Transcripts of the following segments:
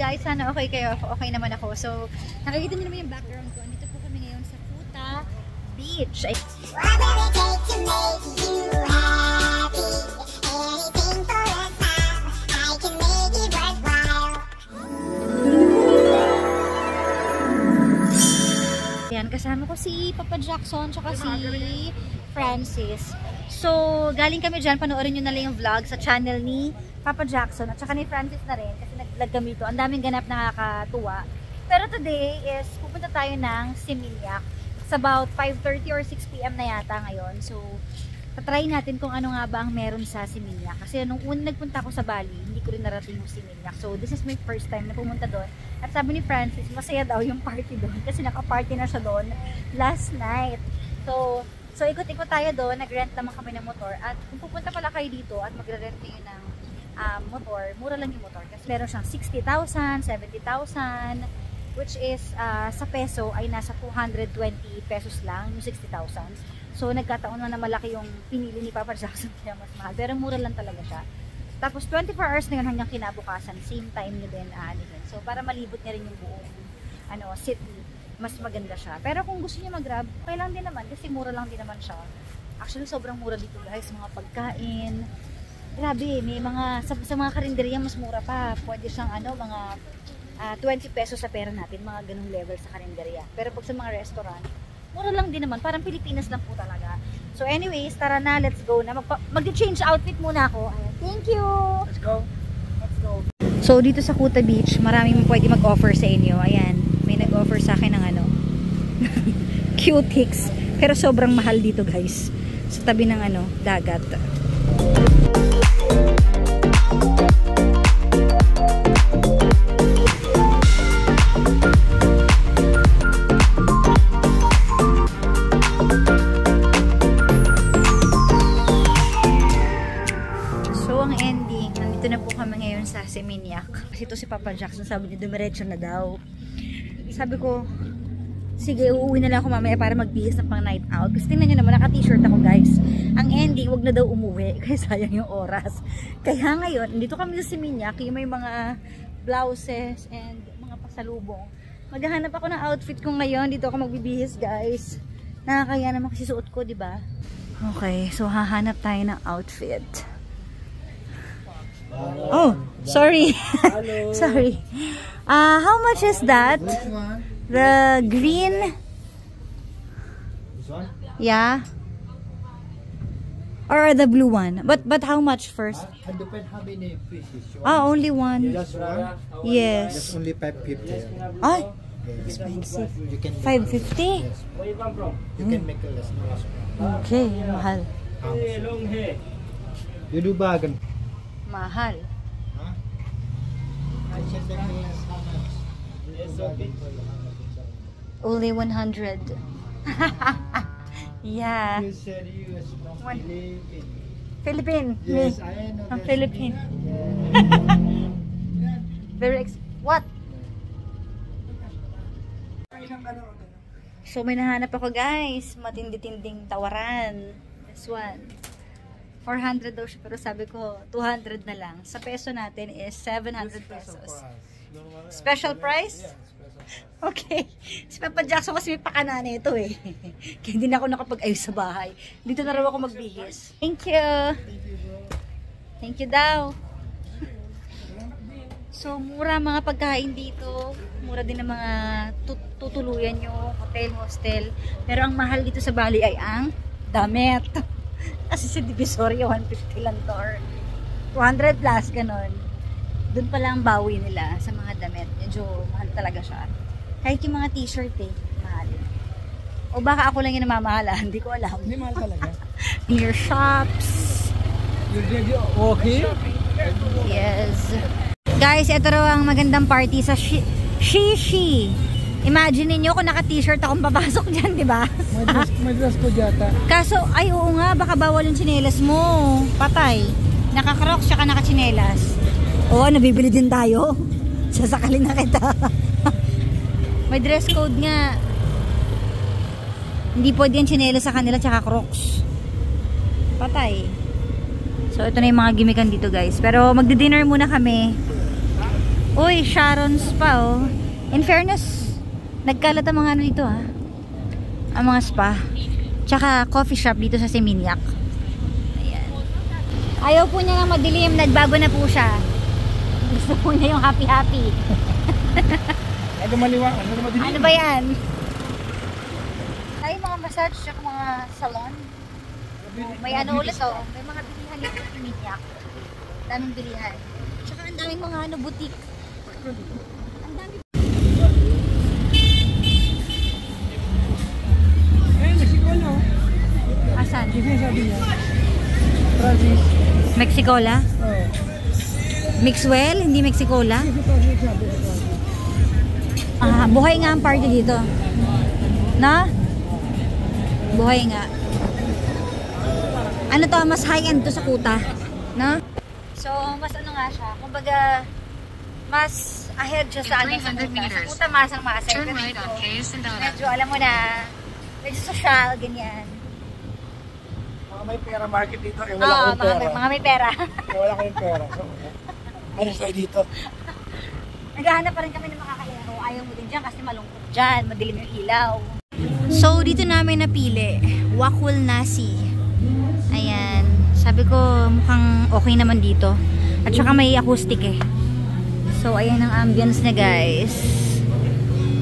guys, sana okay kayo. Okay naman ako. So, nakikita niyo naman yung background ko. Andito po kami ngayon sa Kuta Beach. Yan, kasama ko si Papa Jackson tsaka si Francis. So, galing kami dyan. Panoorin nyo na lang yung vlog sa channel ni Papa Jackson at saka ni Francis na rin kasi nag-vlog kami ito. Ang daming ganap nakakatuwa. Pero today is pupunta tayo ng Seminyak. It's about 5:30 or 6 PM na yata ngayon. So, tatry natin kung ano nga ba ang meron sa Seminyak. Kasi nung una nagpunta ako sa Bali, hindi ko rin narating yung Seminyak. So, this is my first time na pumunta doon. At sabi ni Francis, masaya daw yung party doon kasi naka-party na siya doon last night. So ikot-ikot tayo doon, nag-rent naman kami ng motor. At kung pupunta pala kayo dito at magre-rent kayo ng motor, mura lang yung motor. Kasi meron siyang 60,000, 70,000, which is sa peso ay nasa 220 pesos lang, yung 60,000. So nagkataon na malaki yung pinili ni Papa Jackson kaya mas mahal. Pero mura lang talaga siya. Tapos 24 hours na yun hanggang kinabukasan, same time nyo din. So para malibot niya rin yung buong city. Mas maganda siya. Pero kung gusto niyo mag-grab, okay lang din naman kasi mura lang din naman siya. Actually, sobrang mura dito guys. Mga pagkain. Grabe, may mga, sa mga karinderya mas mura pa. Pwede siyang mga 20 pesos sa pera natin. Mga ganung level sa karinderya. Pero pag sa mga restaurant, mura lang din naman. Parang Pilipinas lang po talaga. So anyways, tara na, let's go na. Mag-change outfit muna ako. Ayan. Thank you! Let's go! Let's go! So dito sa Kuta Beach, maraming pwede mag-offer sa inyo. Ayan. May nag-offer sa akin ng Q-Tix. Pero sobrang mahal dito guys. Sa tabi ng dagat. So ang ending, nandito na po kami ngayon sa Seminyak. Kasi ito si Papa Jackson, sabi niya dumiretso na daw. Sabi ko, sige, uuwi na lang ako mamaya para magbihis ng pang night out. Kasi tingnan nyo naman, naka-t-shirt ako guys. Ang ending, wag na daw umuwi. Kasi sayang yung oras. Kaya ngayon, dito kami sa Seminyak, yung may mga blouses and mga pasalubong. Maghahanap ako ng outfit ko ngayon. Dito ako magbibihis guys. Nakakaya naman kasi suot ko, diba? Okay, so hahanap tayo ng outfit. Oh, sorry. Sorry. How much is that? The green? This one? Yeah. Or the blue one? But how much first? It depends how many pieces. Only one. Just one? Yes. That's only 550. Ay, expensive. You can 550? Yes. Where you come from? You can make a less. Okay, mahal. Long hair. You do bargain. Mahal. Huh? I said that is how much? Yes, okay. Only 100. Yeah. You said you was from Philippines. Philippine. Yes, Me. I know. From that's Philippine. Yeah. Very what? So may nahanap ako guys, matindi-tinding tawaran. This one. 400 daw siya, pero sabi ko 200 na lang. Sa peso natin is 700 pesos. Special price? Okay. Si Papa Jackson kasi may pakana na ito eh. Kaya hindi na ako nakapag-ayos sa bahay. Dito na raw ako magbihis. Thank you. Thank you daw. So, mura mga pagkain dito. Mura din ang mga tutuluyan nyo. Hotel, hostel. Pero ang mahal dito sa Bali ay ang damit. Kasi sa Divisoria, 150 lang to. Or 200 plus, ganon. Doon pala ang bawi nila sa mga damit. Medyo mahal talaga siya. Kahit yung mga t-shirt mahal. O baka ako lang yung namamahala, hindi ko alam. Hindi mahal talaga. Near shops. Okay. Yes. Guys, ito raw ang magandang party sa Shishi. Imagine niyo kung naka-t-shirt akong papasok dyan, di ba? May dress ko data. Kaso, ay oo nga, baka bawal yung tsinelas mo. Patay. Naka-crocs, tsaka naka-tsinelas. Oo, nabibili din tayo. Sasakalin na kita. May dress code nga. Hindi pwede yung tsinelas sa kanila, tsaka crocs. Patay. So, ito na yung mga gimikan dito, guys. Pero magdi-dinner muna kami. Uy, Sharon's pa oh. In fairness, nagkalat ang mga ano dito ha. Ang mga spa. Tsaka coffee shop dito sa Seminyak. Ayan. Ayaw po niya ng madilim, nagbago na po siya. Gusto po niya yung happy-happy. Ano maliwa? Ano madilim? Ano ba yan? Ay, mga massage tsaka mga salon. May ano ulit oh. May mga bilihan dito sa Seminyak. Daming bilihan. Tsaka ang daming mga ano, boutique. Ang dami. Mexicola. Asan? Hindi sabi niya. Francis. Mexicola? Oo. Mixwell? Hindi Mexicola? Ito sabi ko. Ah, buhay nga ang party dito. Na? Buhay nga. Ano to? Mas high-end to sa Kuta. No? So, mas ano nga siya. Kumbaga, mas ahead siya sa ano sa Kuta. Sa Kuta, masang maasay. Medyo, alam mo na, medyo social, ganyan. Mga may pera market dito. Eh, wala kayong pera. Mga may pera. Eh, wala kayong pera. So, ano kayo dito? Naghahanap pa rin kami ng makakalaro. Ayaw mo din dyan kasi malungkot dyan. Madilim yung ilaw. So, dito namin napili. Wakul Nasi. Ayan. Sabi ko, mukhang okay naman dito. At saka may acoustic eh. So, ayan ang ambience niya, guys.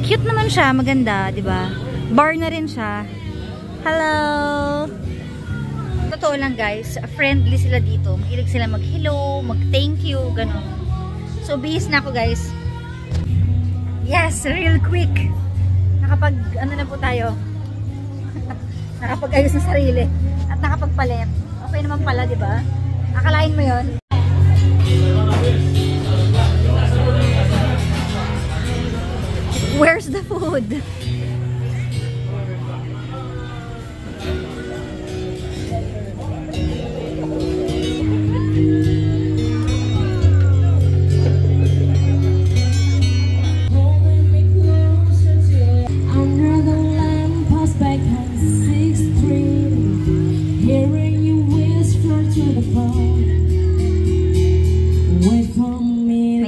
Cute naman siya. Maganda, di ba? Bar na rin siya. Hello! Totoo lang, guys. Friendly sila dito. Mahilig sila mag-hello, mag-thank you, gano'n. So, bihis na ako, guys. Yes, real quick. Nakapag, ano na po tayo? Nakapag-ayos ng sarili. At nakapagpalit. Okay naman pala, di ba? Akalain mo yon. Where's the food?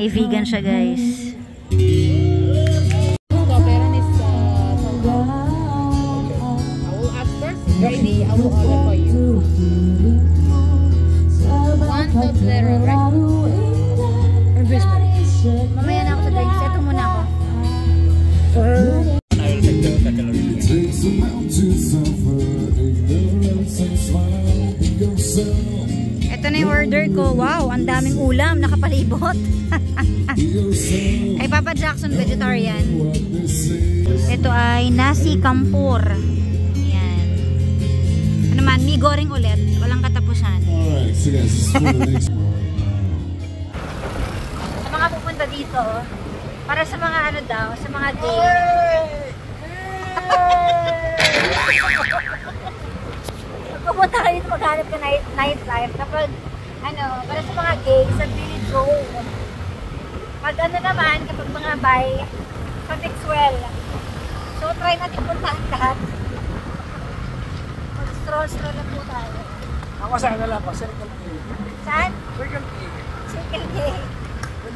May vegan siya, guys. Maybe I will order for you. One Toblerone, right? Mamaya na ako sa drinks. Ito muna ako. Ito na yung order ko. Wow, ang daming ulam. Nakapalibot. Kay Papa Jackson, vegetarian. Ito ay nasi campur. Ayan. Ano man, mi goreng ulit. Walang katapusan. Sa mga pupunta dito, para sa mga ano daw, sa mga gay. Pupunta kayo dito, maghanap ka nightlife. Kapag, ano, para sa mga gay, sa Billy Joe. Pag ano naman, kapag mga bi, sa Mixwell. So, try natin puntahan lahat. Mag-stroll lang po tayo. Ako saan na lang pa? Circle K. Saan? Circle K. Circle K.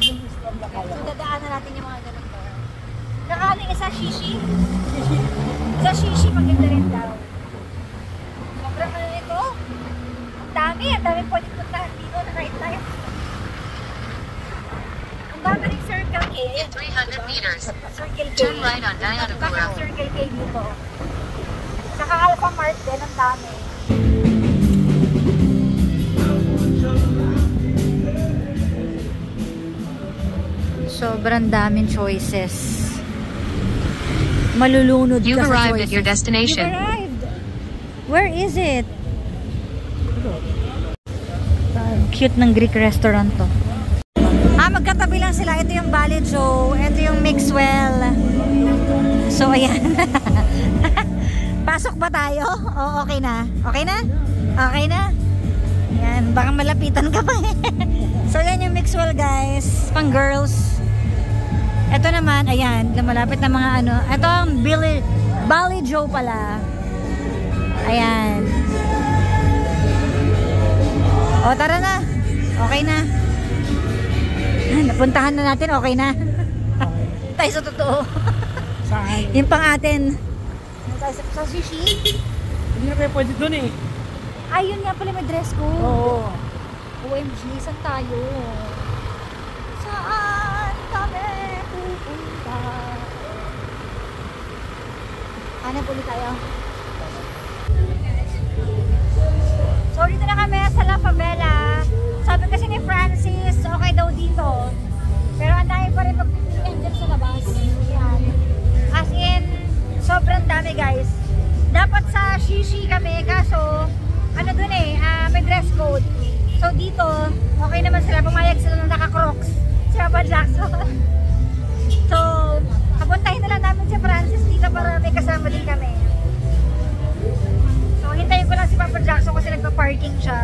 Yung Islam na kaya. So, dadaanan natin yung mga ganun to. Nakaling isa shishi. Isa shishi, maganda rin daw. Sobrang ano nito. Ang dami pwede puntahan dito na nightlife. Ang dami rin Circle K. In 300 meters, Circle K. turn right on Diagonal Bakang Road. Circle K dito. Saka Alpha Mart din, ang dami. Sobrang daming choices. Malulunod ka You've sa arrived choices. at your destination. You've arrived. Where is it? Cute ng Greek restaurant to. Magkatabi lang sila. Ito yung Valley Joe. Ito yung Mixwell. So, ayan. Pasok ba tayo? O, okay na? Okay na? Okay na? Ayan. Baka malapitan ka pa. So, ayan yung Mixwell, guys. Pang girls. Ito naman, ayan. Malapit na mga ano. Ito ang Valley Joe pala. Ayan. O, tara na. Okay na. Napuntahan na natin, okay na. Okay. Tayo sa totoo. Saan? Yung pang atin. Tayo sa sushi. Hindi na kayo pwede dun eh. Ay, yun nga pala may dress code. Oo. OMG, saan tayo? Saan kami pupunta? Hanap ulit tayo. So, dito na kami sa La Favela. Sabi kasi ni Francis, okay daw dito. Pero ang dami pa rin pagpipilian dyan sa labas. Yan. As in, sobrang dami guys. Dapat sa Shishi kami, kaso, ano dun eh, may dress code. So dito, okay naman sila, pumayag sila ng naka-crocs. Si Papa Jackson. So, papuntahin na lang namin si Francis dito para may kasama din kami. So, hintayin ko lang si Papa Jackson kasi nagpa-parking siya.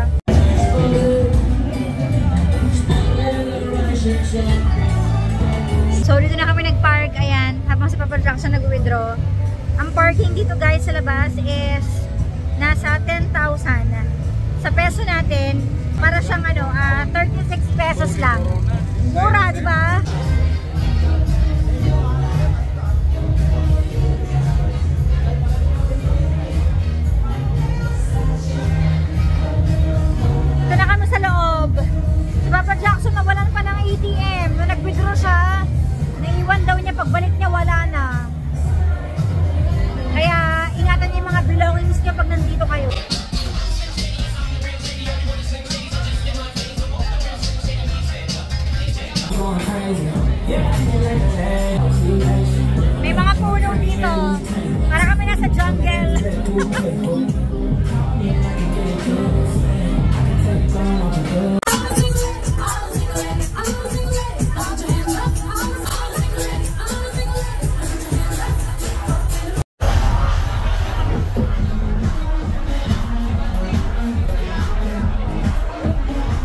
So, dito na kami nag-park, ayan, habang si Papa Jackson nag-withdraw. Ang parking dito guys sa labas is nasa 10,000. Sa peso natin, para siyang 36 pesos lang. Mura, di ba? Ito na kami sa loob. Si Papa Jackson nawalan pa ng ATM. Nung nag-withdraw siya, naiwan daw niya, pagbalik niya wala na. Kaya ingatan niyo yung mga belongings niyo pag nandito kayo. May mga puno dito. Para kami nasa jungle.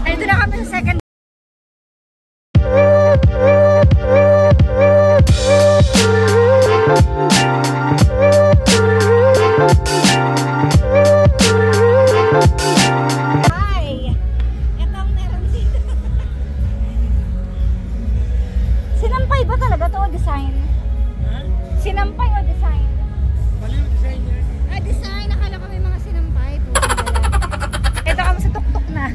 Dito na kami sa second. Sinampay ba talaga to o design? Ha? Sinampay o design? Mali yung design niya. Ah, design. Akala ko may mga sinampay. Ito kami sa tuktok na.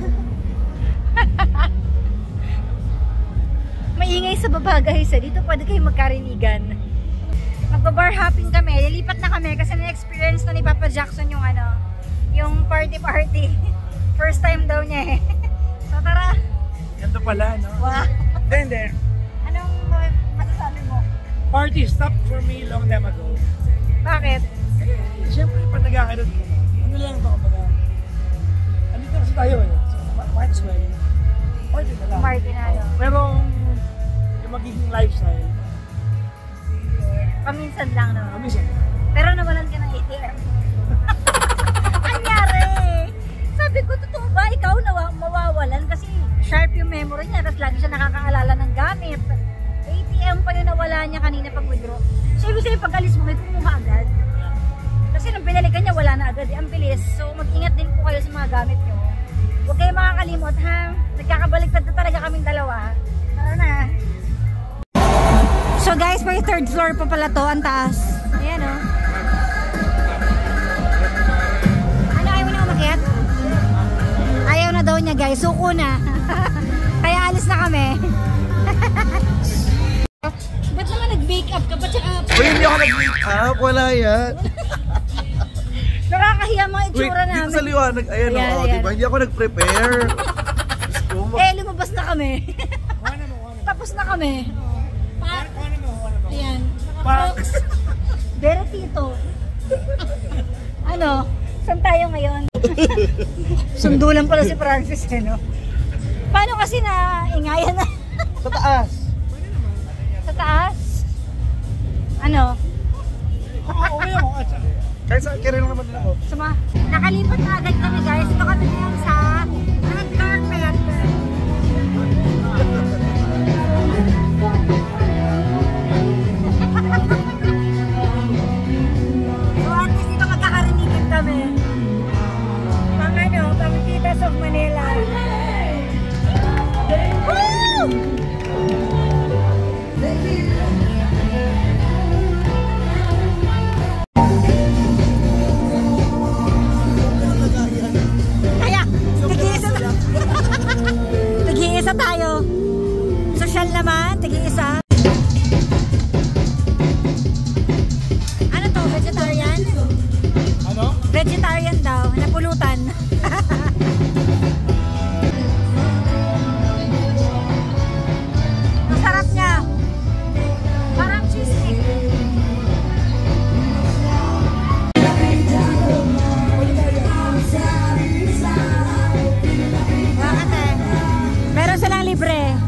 Maingay sa baba guys. Dito pwede kayo magkarinigan. Magbabar hopping kami. Lilipat na kami kasi na-experience na ni Papa Jackson yung yung party. First time daw niya eh. So tara. Ganito pala, no? Wow. Then, Anong masasabi mo? party stopped for me long time ago. Bakit? Siyempre, pag nagkakaroon ko, ano lang ito kapag andito kasi tayo eh. So, might as well. Party na lang. Party na Pero, yung magiging lifestyle, paminsan lang no? minsan. Pero nawalan ka ng ATM. Anyari! Sabi ko, totoo ba? Ikaw mawawalan kasi sharp yung memory niya tapos lagi siya nakakaalala ng gamit. ATM pa yung nawala niya kanina pag withdraw. So, ibig sabihin pag-alis mo, may kumuha agad. Kasi nung binalikan niya, wala na agad. Ang bilis. So, mag-ingat din po kayo sa mga gamit niyo. Huwag kayo makakalimot, ha? Nagkakabaliktad na talaga kaming dalawa. Tara na. So, guys, may third floor pa pala to. Ang taas. Ayan, oh. Ano, ayaw mo na umakyat? Ayaw na daw niya, guys. Suko na. Kaya alis na kami. Ba't naman nag-bake up ka? Ba't Uy, hindi ako nag-make up. Wala yan. nakakahiya mga Wait, itsura dito namin. sa liwanag. Ayan, Ayan, oo, ayan. diba? Hindi ako nag-prepare. Lumabas na kami. Kuha mo. Tapos na kami. Kuha mo. Ayan. Pax! Pero tito. Ano? Saan tayo ngayon? Sundulan pala si Francis, no? Paano kasi na ingayan na? Sa taas. Sa taas? Ano? Okay ako. Kahit sa akin rin naman din ako. Nakalipat na agad kami guys. Ito kami ngayon sa red carpet. So at least dito magkakarinig kami. Pang Titas of Manila. Woo! Almusal naman, tig-isa. Ano to, vegetarian? Ano? Vegetarian daw, napulutan. Masarap niya. Parang cheesecake. Bakit eh? Meron silang libre.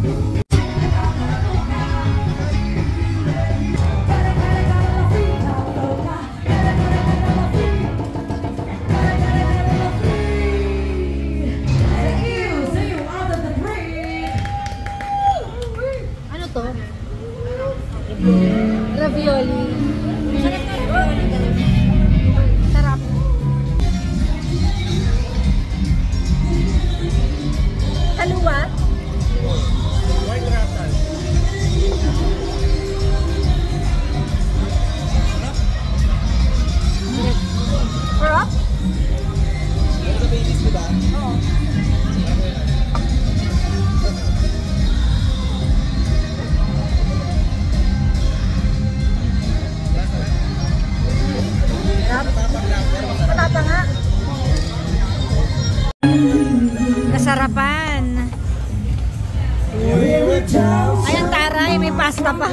Ano to? Ravioli. Sarap na ravioli. Sarap. Kaluwa. White Russell. Sarap? Ano sa babies, di ba? Oo. Matapa nga. Kasarapan. Ay, ang taray. May pasta pa.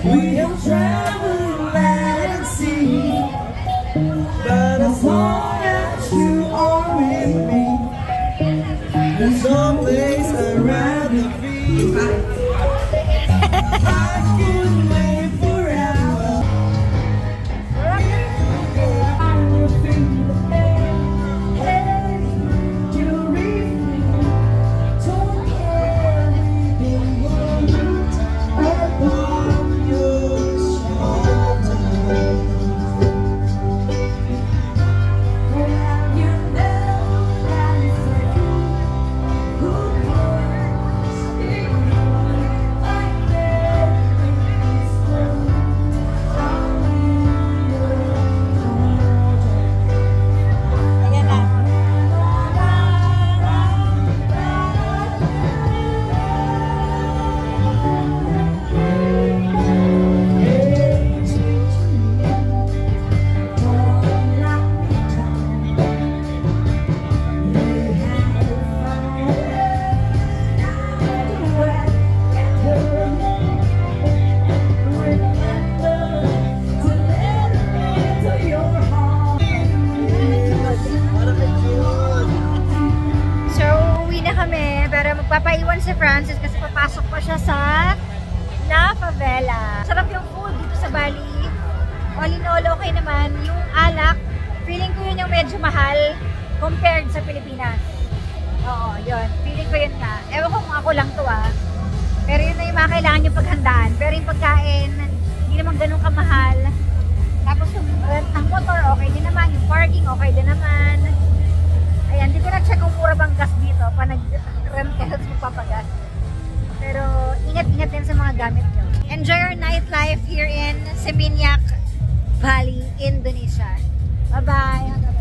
We have traveled land and sea, but as long as you are with me, there's no place I'd rather be. I could wait forever. I will feel the pain. You reach me, don't carry the world upon your shoulders. You know that it's like good words, like everything's true. Ayan na. So, uwi na kami. Pero magpapaiwan si Francis kasi papasok pa siya sa La Favela. Sarap yung food dito sa Bali. All in all, okay naman. Yung alak, feeling ko yun yung medyo mahal compared sa Pilipinas. Oo, yun. Feeling ko yun nga. Ewan ko kung ako lang to Pero yun na yung mga kailangan yung paghandaan. Pero yung pagkain, hindi naman ganun kamahal. Tapos yung rent ng motor, okay din naman. Yung parking, okay din naman. Ayan, hindi ko na-check kung mura bang gas dito pa nag-rent ka at magpapagas. Pero ingat-ingat din sa mga gamit nyo. Enjoy your nightlife here in Seminyak Valley, Indonesia. Bye-bye!